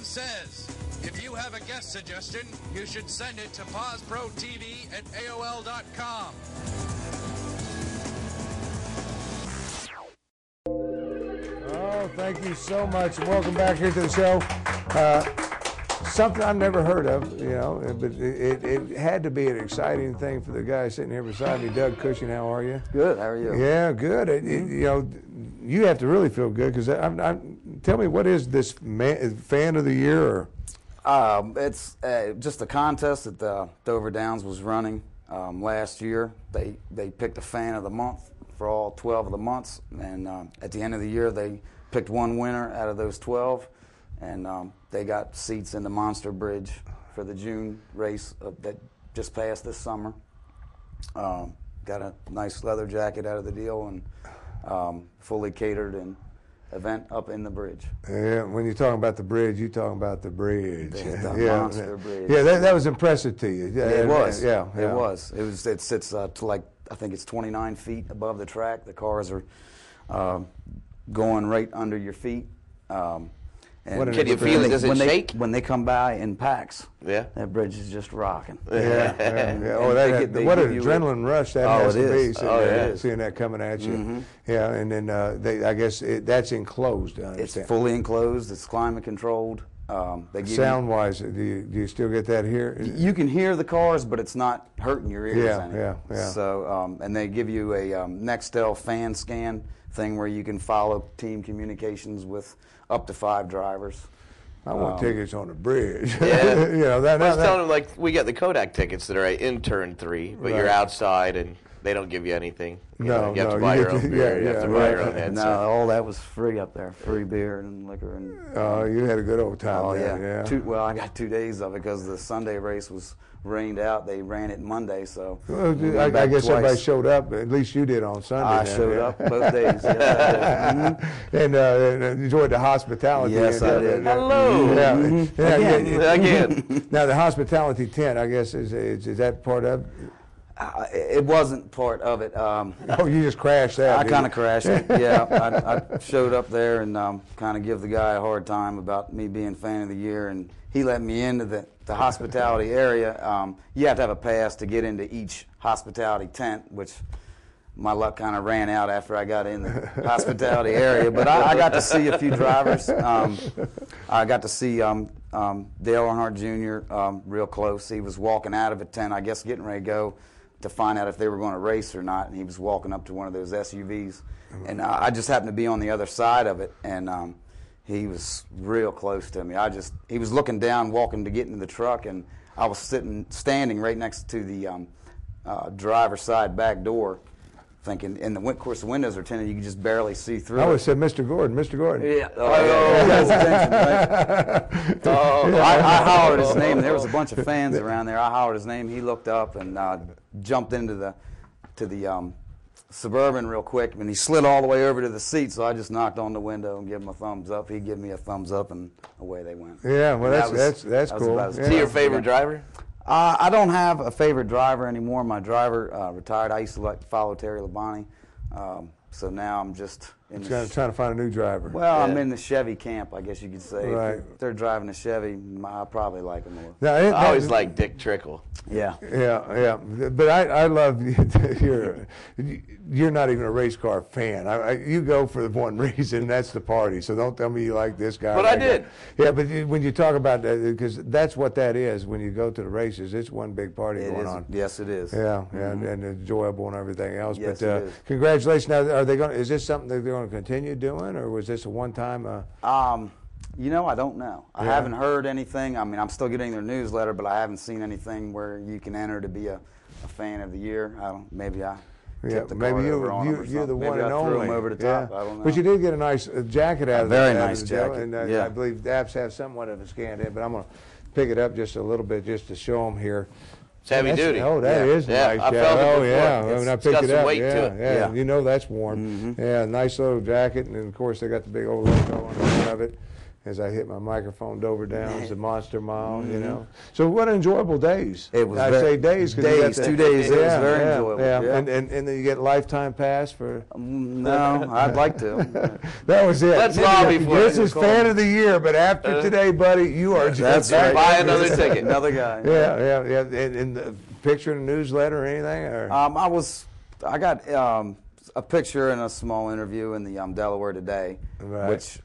says, if you have a guest suggestion, you should send it to PawsProTV@AOL.com. Oh, thank you so much, and welcome back here to the show. Something I've never heard of, you know, but it had to be an exciting thing for the guy sitting here beside me. Doug Cushing, how are you? Good. How are you? Yeah, good. You know, you have to really feel good because tell me, what is this fan of the year? Or? It's just a contest that the Dover Downs was running last year. They picked a fan of the month for all 12 of the months, and at the end of the year, they picked one winner out of those 12, and they got seats in the Monster Bridge for the June race that just passed this summer. Got a nice leather jacket out of the deal, and fully catered and event up in the bridge. Yeah, when you're talking about the bridge, you're talking about the bridge. The Monster Bridge. Yeah, that was impressive to you. It was. Yeah, it was. It sits to like, I think it's 29 feet above the track. The cars are going right under your feet. And can you feel it? Does it shake? When they come by in packs, yeah, that bridge is just rocking. Yeah. Oh, what an adrenaline rush that has to be. Seeing that coming at you. Mm-hmm. Yeah, and then I guess that's enclosed. It's fully enclosed. It's climate controlled. Sound-wise, do you still get that here? You can hear the cars, but it's not hurting your ears. Yeah. So, and they give you a Nextel fan scan thing where you can follow team communications with up to 5 drivers. I want tickets on the bridge. Yeah. You know, I was telling them, like, we get the Kodak tickets that are in turn 3, but you're outside and they don't give you anything. You have to buy your own beer. You have to buy your own headset. No, all that was free up there. Free beer and liquor. And you had a good old time. Oh, yeah. Well, I got 2 days of it because the Sunday race was rained out. They ran it Monday, so I guess twice. Everybody showed up. At least you did on Sunday. I showed up both days. Yeah, and enjoyed the hospitality. Yes, I did. Hello. Again. Now the hospitality tent, I guess, is that part of? It wasn't part of it. Oh, you just crashed that. I kind of crashed it. Yeah, I showed up there and kind of give the guy a hard time about me being fan of the year, and he let me into the hospitality area. You have to have a pass to get into each hospitality tent, which my luck kind of ran out after I got in the hospitality area. But I got to see a few drivers. I got to see Dale Earnhardt Jr. Real close. He was walking out of a tent, I guess getting ready to go to find out if they were going to race or not, and he was walking up to one of those SUVs. And I just happened to be on the other side of it, and he was real close to me. He was looking down, walking to get into the truck, and I was standing right next to the driver's side back door, thinking, and of course the windows are tinted, you can just barely see through. I would have said, Mr. Gordon. Yeah. Attention, right? I hollered his name. There was a bunch of fans around there. I hollered his name. He looked up and jumped into the Suburban real quick, and he slid all the way over to the seat, so I just knocked on the window and gave him a thumbs up. He gave me a thumbs up, and away they went. Yeah, well, that's cool. Is he your favorite driver? I don't have a favorite driver anymore. My driver retired. I used to follow Terry Labonte, so now I'm just trying to find a new driver. Well, I'm in the Chevy camp, I guess you could say. Right. If they're driving a Chevy, I probably like them more. Now, I always like Dick Trickle. Yeah. Yeah. But I love you're not even a race car fan. You go for the one reason, that's the party. So don't tell me you like this guy. But I did. Yeah, but when you talk about that, because that's what that is. When you go to the races, it's one big party going on. Yes, it is. Yeah, and enjoyable and everything else. Yes, but it is. Congratulations. Now, are they going? Is this something that they're going to continue doing, or was this a one-time? You know, I don't know. I haven't heard anything. I mean, I'm still getting their newsletter, but I haven't seen anything where you can enter to be a fan of the year. Maybe I tipped the card over on them or you're the something. one and only. Threw them over the top. I don't know. But you did get a nice jacket out of very nice jacket. And I believe Daps have somewhat of a scanned in, but I'm going to pick it up just a little bit just to show them here. It's heavy duty. Oh, that is nice. I felt it before. When I It's picked got it some up, weight to it. Yeah, you know that's warm. Yeah, nice little jacket, and of course they got the big old logo on the front of it. as I hit my microphone, Dover Downs, the Monster Mile, you know. So what enjoyable days. It was I say days. 'Cause days, 2 days. It was very enjoyable. Yeah. Yeah. And then you get lifetime pass for. No, I'd like to. That was it. Let's lobby for This it. is fan of the year, but after today, buddy, you are just. That's right. Buy another ticket. Another guy. Yeah. In the picture in the newsletter or anything? Or? I got a picture and a small interview in the Delaware Today, Right. which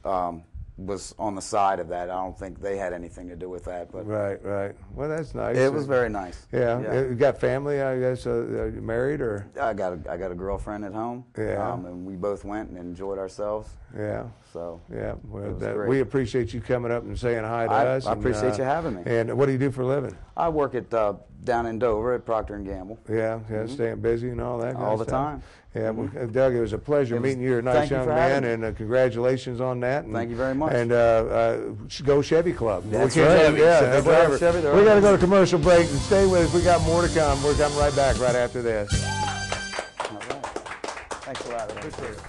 was on the side of that. I don't think they had anything to do with that, but Right. Well, that's nice. it was very nice. Yeah. You got family, I guess. Are you married or? I got a girlfriend at home. Yeah. And we both went and enjoyed ourselves. Yeah. So Yeah. Well, was great. we appreciate you coming up and saying hi to us. I appreciate you having me. And what do you do for a living? I work at down in Dover at Procter & Gamble. Yeah, staying busy and all that. Kind All of the stuff. time. Yeah, well, Doug, it was a pleasure meeting you. You're a nice thank you young for man, having me. and congratulations on that. And, Thank you very much. And go Chevy Club. That's We can't- right. Yeah, Chevy, whatever. Chevy, they're We got to always- go to commercial break and stay with us. We got more to come. We're coming right back right after this. All right. Thanks a lot. I appreciate it.